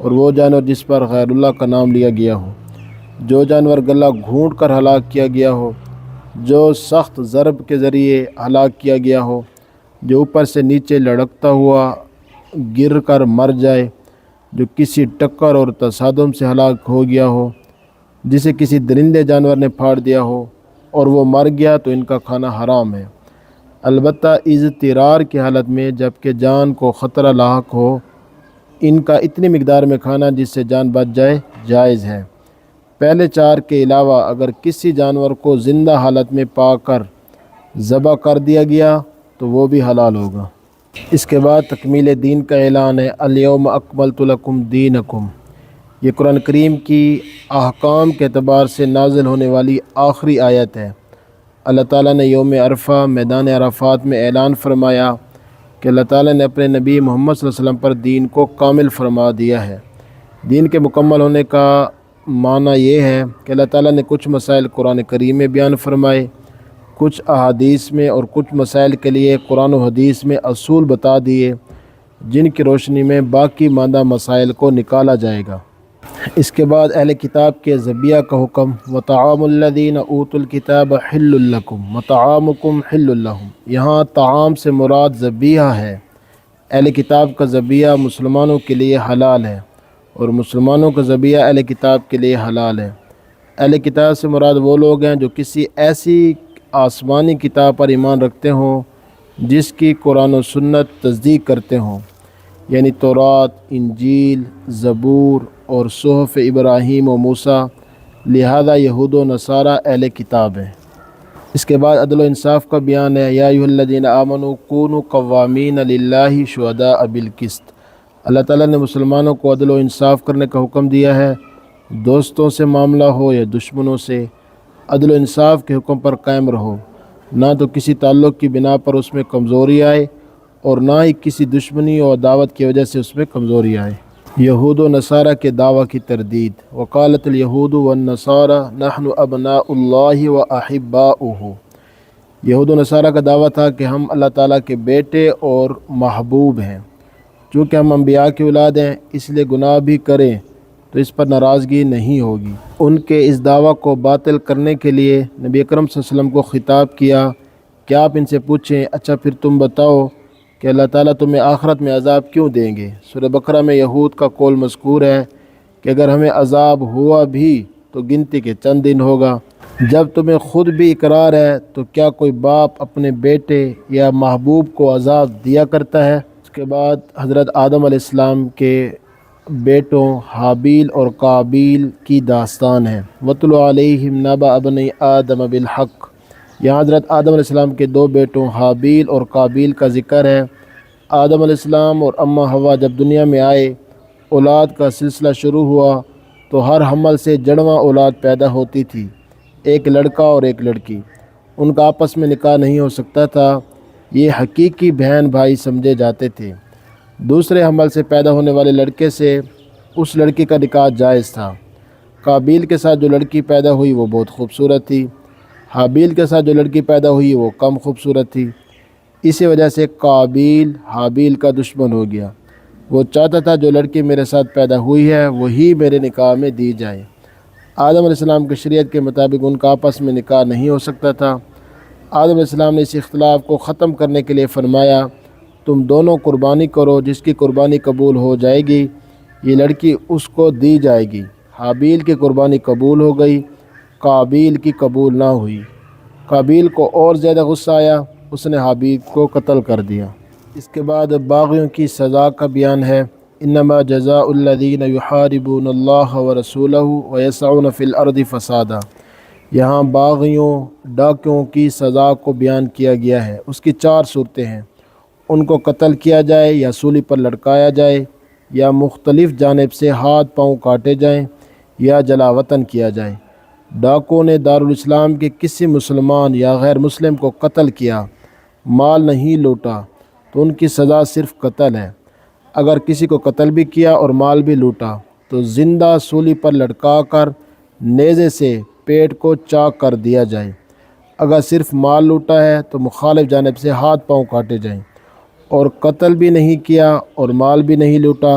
اور وہ جانور جس پر غیر اللہ کا نام لیا گیا ہو، جو جانور گلا گھونٹ کر ہلاک کیا گیا ہو، جو سخت ضرب کے ذریعے ہلاک کیا گیا ہو، جو اوپر سے نیچے لڑکتا ہوا گر کر مر جائے، جو کسی ٹکر اور تصادم سے ہلاک ہو گیا ہو، جسے کسی درندے جانور نے پھاڑ دیا ہو اور وہ مر گیا، تو ان کا کھانا حرام ہے، البتہ اضطرار کی حالت میں جبکہ جان کو خطرہ لاحق ہو ان کا اتنی مقدار میں کھانا جس سے جان بچ جائے جائز ہے۔ پہلے 4 کے علاوہ اگر کسی جانور کو زندہ حالت میں پا کر ذبح کر دیا گیا تو وہ بھی حلال ہوگا۔ اس کے بعد تکمیل دین کا اعلان ہے، الیوم اکملت لکم دینکم۔ یہ قرآن کریم کی احکام کے اعتبار سے نازل ہونے والی آخری آیت ہے۔ اللہ تعالیٰ نے یوم عرفہ میدان عرفات میں اعلان فرمایا کہ اللہ تعالیٰ نے اپنے نبی محمد صلی اللہ علیہ وسلم پر دین کو کامل فرما دیا ہے۔ دین کے مکمل ہونے کا معنی یہ ہے کہ اللہ تعالیٰ نے کچھ مسائل قرآن کریم میں بیان فرمائے، کچھ احادیث میں، اور کچھ مسائل کے لیے قرآن و حدیث میں اصول بتا دیے جن کی روشنی میں باقی ماندہ مسائل کو نکالا جائے گا۔ اس کے بعد اہل کتاب کے ذبیحہ کا حکم، وطعام الذین اوتوا الکتاب حل لکم وطعامکم حل لہم۔ یہاں طعام سے مراد ذبیحہ ہے۔ اہل کتاب کا ذبیحہ مسلمانوں کے لیے حلال ہے اور مسلمانوں کا ذبیحہ اہل کتاب کے لیے حلال ہے۔ اہل کتاب سے مراد وہ لوگ ہیں جو کسی ایسی آسمانی کتاب پر ایمان رکھتے ہوں جس کی قرآن و سنت تصدیق کرتے ہوں، یعنی تورات، انجیل، زبور اور صحف ابراہیم و موسیٰ، لہذا یہود و نصارہ اہل کتاب ہیں۔ اس کے بعد عدل و انصاف کا بیان ہے، یا ایھا الذین آمنوا کونوا قوامین للہ شہداء بالقسط۔ اللہ تعالیٰ نے مسلمانوں کو عدل و انصاف کرنے کا حکم دیا ہے، دوستوں سے معاملہ ہو یا دشمنوں سے، عدل و انصاف کے حکم پر قائم رہو، نہ تو کسی تعلق کی بنا پر اس میں کمزوری آئے اور نہ ہی کسی دشمنی اور عداوت کی وجہ سے اس میں کمزوری آئے۔ یہود و نصارہ کے دعویٰ کی تردید، وقالت الیہود والنصارى نحن ابناء اللہ واحباؤہ۔ یہود و نصارہ کا دعویٰ تھا کہ ہم اللہ تعالیٰ کے بیٹے اور محبوب ہیں، چونکہ ہم انبیاء کی اولاد ہیں اس لیے گناہ بھی کریں تو اس پر ناراضگی نہیں ہوگی۔ ان کے اس دعویٰ کو باطل کرنے کے لیے نبی اکرم صلی اللہ علیہ وسلم کو خطاب کیا کہ آپ ان سے پوچھیں، اچھا پھر تم بتاؤ کہ اللہ تعالیٰ تمہیں آخرت میں عذاب کیوں دیں گے؟ سورہ بقرہ میں یہود کا قول مذکور ہے کہ اگر ہمیں عذاب ہوا بھی تو گنتی کے چند دن ہوگا۔ جب تمہیں خود بھی اقرار ہے تو کیا کوئی باپ اپنے بیٹے یا محبوب کو عذاب دیا کرتا ہے؟ اس کے بعد حضرت آدم علیہ السلام کے بیٹوں حابیل اور قابیل کی داستان ہے، وَاتْلُ عَلَيْهِمْ نَبَأَ ابْنَيْ آدَمَ بِالْحَقِّ۔ یہاں حضرت آدم علیہ السلام کے 2 بیٹوں حابیل اور قابیل کا ذکر ہے۔ آدم علیہ السلام اور اماں حوا جب دنیا میں آئے، اولاد کا سلسلہ شروع ہوا تو ہر حمل سے جڑواں اولاد پیدا ہوتی تھی، ایک لڑکا اور ایک لڑکی۔ ان کا آپس میں نکاح نہیں ہو سکتا تھا، یہ حقیقی بہن بھائی سمجھے جاتے تھے۔ دوسرے حمل سے پیدا ہونے والے لڑکے سے اس لڑکی کا نکاح جائز تھا۔ قابیل کے ساتھ جو لڑکی پیدا ہوئی وہ بہت خوبصورت تھی، حابیل کے ساتھ جو لڑکی پیدا ہوئی وہ کم خوبصورت تھی، اسی وجہ سے قابیل حابیل کا دشمن ہو گیا۔ وہ چاہتا تھا جو لڑکی میرے ساتھ پیدا ہوئی ہے وہی میرے نکاح میں دی جائے۔ آدم علیہ السلام کی شریعت کے مطابق ان کا آپس میں نکاح نہیں ہو سکتا تھا۔ آدم علیہ السلام نے اس اختلاف کو ختم کرنے کے لیے فرمایا، تم دونوں قربانی کرو، جس کی قربانی قبول ہو جائے گی یہ لڑکی اس کو دی جائے گی۔ حابیل کی قربانی قبول ہو گئی، قابیل کی قبول نہ ہوئی۔ قابیل کو اور زیادہ غصہ آیا، اس نے حابیل کو قتل کر دیا۔ اس کے بعد باغیوں کی سزا کا بیان ہے، انما جزاء الذین یحاربون اللہ ورسولہ ویسعون فی الارض فسادا۔ یہاں باغیوں ڈاکیوں کی سزا کو بیان کیا گیا ہے، اس کی 4 صورتیں ہیں، ان کو قتل کیا جائے یا سولی پر لٹکایا جائے یا مختلف جانب سے ہاتھ پاؤں کاٹے جائیں یا جلا وطن کیا جائے۔ ڈاکوں نے دارالاسلام کے کسی مسلمان یا غیر مسلم کو قتل کیا، مال نہیں لوٹا تو ان کی سزا صرف قتل ہے۔ اگر کسی کو قتل بھی کیا اور مال بھی لوٹا تو زندہ سولی پر لٹکا کر نیزے سے پیٹ کو چاک کر دیا جائے۔ اگر صرف مال لوٹا ہے تو مخالف جانب سے ہاتھ پاؤں کاٹے جائیں، اور قتل بھی نہیں کیا اور مال بھی نہیں لوٹا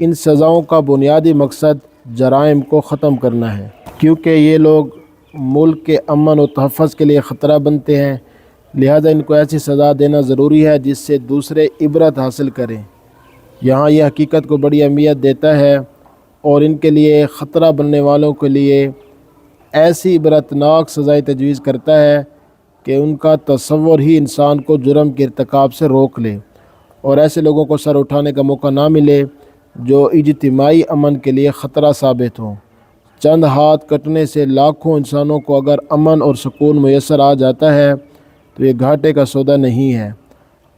ان سزاؤں کا بنیادی مقصد جرائم کو ختم کرنا ہے، کیونکہ یہ لوگ ملک کے امن و تحفظ کے لیے خطرہ بنتے ہیں، لہذا ان کو ایسی سزا دینا ضروری ہے جس سے دوسرے عبرت حاصل کریں۔ یہاں یہ حقیقت کو بڑی اہمیت دیتا ہے اور ان کے لیے خطرہ بننے والوں کے لیے ایسی عبرتناک سزائیں تجویز کرتا ہے کہ ان کا تصور ہی انسان کو جرم کے ارتکاب سے روک لے اور ایسے لوگوں کو سر اٹھانے کا موقع نہ ملے جو اجتماعی امن کے لیے خطرہ ثابت ہوں۔ چند ہاتھ کٹنے سے لاکھوں انسانوں کو اگر امن اور سکون میسر آ جاتا ہے تو یہ گھاٹے کا سودا نہیں ہے۔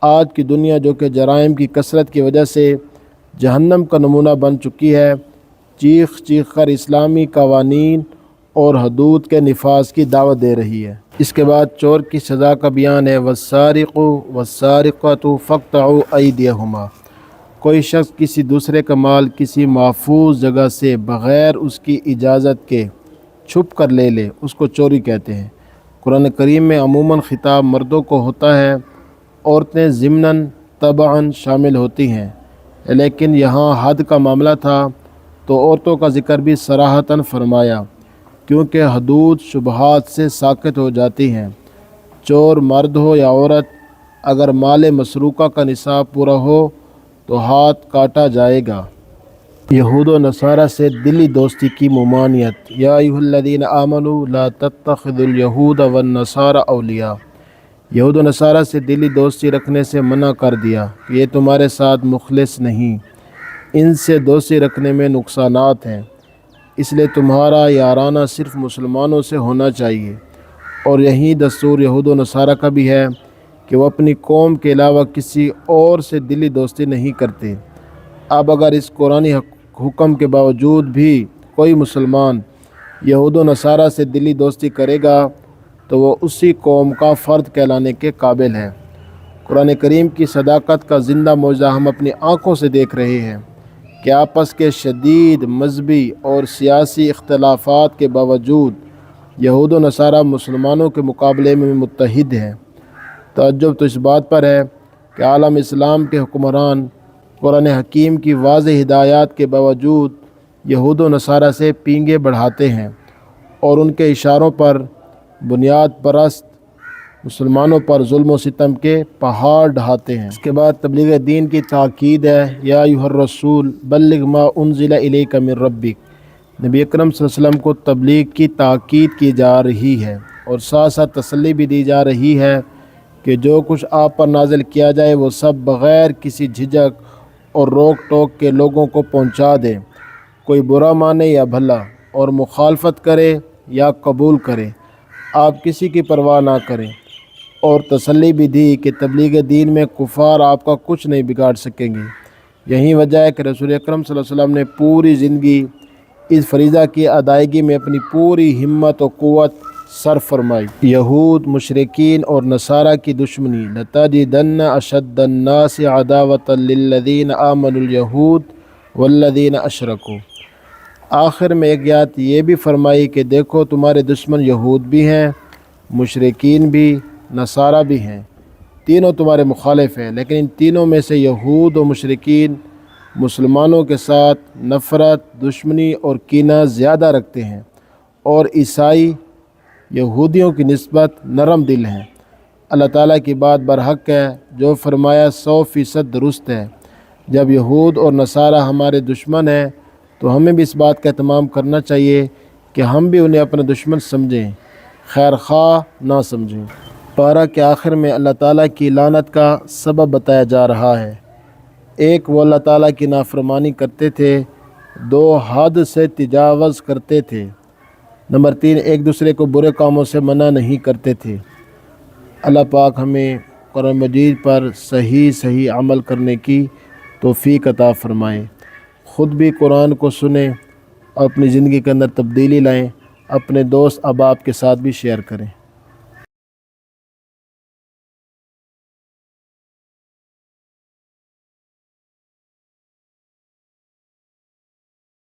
آج کی دنیا جو کہ جرائم کی کثرت کی وجہ سے جہنم کا نمونہ بن چکی ہے، چیخ چیخ کر اسلامی قوانین اور حدود کے نفاذ کی دعوت دے رہی ہے۔ اس کے بعد چور کی سزا کا بیان ہے، والسارق والسارقۃ فاقطعوا ایدیہما۔ کوئی شخص کسی دوسرے کا مال کسی محفوظ جگہ سے بغیر اس کی اجازت کے چھپ کر لے لے، اس کو چوری کہتے ہیں۔ قرآن کریم میں عموماً خطاب مردوں کو ہوتا ہے، عورتیں ضمناً تبعاً شامل ہوتی ہیں، لیکن یہاں حد کا معاملہ تھا تو عورتوں کا ذکر بھی صراحتاً فرمایا، کیونکہ حدود شبہات سے ساکت ہو جاتی ہیں۔ چور مرد ہو یا عورت، اگر مال مسروقہ کا نصاب پورا ہو تو ہاتھ کاٹا جائے گا۔ یہود و نصارہ سے دلی دوستی کی ممانعت، یا ایھا الذین آمنوا لا تتخذوا اليہود والنصارى اولیاء۔ یہود و نصارہ سے دلی دوستی رکھنے سے منع کر دیا کہ یہ تمہارے ساتھ مخلص نہیں، ان سے دوستی رکھنے میں نقصانات ہیں، اس لیے تمہارا یارانہ صرف مسلمانوں سے ہونا چاہیے۔ اور یہی دستور یہود و نصارہ کا بھی ہے کہ وہ اپنی قوم کے علاوہ کسی اور سے دلی دوستی نہیں کرتے۔ اب اگر اس قرآنی حکم کے باوجود بھی کوئی مسلمان یہود و نصارہ سے دلی دوستی کرے گا تو وہ اسی قوم کا فرد کہلانے کے قابل ہے۔ قرآن کریم کی صداقت کا زندہ معجزہ ہم اپنی آنکھوں سے دیکھ رہے ہیں کہ آپس کے شدید مذہبی اور سیاسی اختلافات کے باوجود یہود و نصارہ مسلمانوں کے مقابلے میں متحد ہیں۔ تعجب تو اس بات پر ہے کہ عالم اسلام کے حکمران قرآن حکیم کی واضح ہدایات کے باوجود یہود و نصارہ سے پینگے بڑھاتے ہیں اور ان کے اشاروں پر بنیاد پرست مسلمانوں پر ظلم و ستم کے پہاڑ ڈھاتے ہیں۔ اس کے بعد تبلیغ دین کی تاکید ہے، یا ایھا الرسول بلغ ما انزل الیک من ربک۔ نبی اکرم صلی اللہ علیہ وسلم کو تبلیغ کی تاکید کی جا رہی ہے اور ساتھ ساتھ تسلی بھی دی جا رہی ہے کہ جو کچھ آپ پر نازل کیا جائے وہ سب بغیر کسی جھجک اور روک ٹوک کے لوگوں کو پہنچا دے، کوئی برا مانے یا بھلا، اور مخالفت کرے یا قبول کرے، آپ کسی کی پرواہ نہ کریں۔ اور تسلی بھی دی کہ تبلیغ دین میں کفار آپ کا کچھ نہیں بگاڑ سکیں گے۔ یہی وجہ ہے کہ رسول اکرم صلی اللہ علیہ وسلم نے پوری زندگی اس فریضہ کی ادائیگی میں اپنی پوری ہمت و قوت صرف فرمائی۔ یہود، مشرکین اور نصارہ کی دشمنی، لَتَجِدَنَّ أَشَدَّ النَّاسِ عَدَاوَةً لِلَّذِينَ آمَنُوا الْيَهُودَ وَالَّذِينَ أَشْرَكُوا۔ آخر میں ایک آیت یہ بھی فرمائی کہ دیکھو تمہارے دشمن یہود بھی ہیں، مشرکین بھی، نصارہ بھی ہیں، تینوں تمہارے مخالف ہیں، لیکن ان تینوں میں سے یہود و مشرکین مسلمانوں کے ساتھ نفرت، دشمنی اور کینہ زیادہ رکھتے ہیں، اور عیسائی یہودیوں کی نسبت نرم دل ہیں۔ اللہ تعالیٰ کی بات برحق ہے، جو فرمایا 100% درست ہے۔ جب یہود اور نصارہ ہمارے دشمن ہیں تو ہمیں بھی اس بات کا اہتمام کرنا چاہیے کہ ہم بھی انہیں اپنا دشمن سمجھیں، خیر خواہ نہ سمجھیں۔ پارہ کے آخر میں اللہ تعالیٰ کی لعنت کا سبب بتایا جا رہا ہے۔ ایک، وہ اللہ تعالیٰ کی نافرمانی کرتے تھے، دو، حد سے تجاوز کرتے تھے، نمبر 3، ایک دوسرے کو برے کاموں سے منع نہیں کرتے تھے۔ اللہ پاک ہمیں قرآن مجید پر صحیح عمل کرنے کی توفیق عطا فرمائے۔ خود بھی قرآن کو سنیں اور اپنی زندگی کے اندر تبدیلی لائیں، اپنے دوست احباب کے ساتھ بھی شیئر کریں۔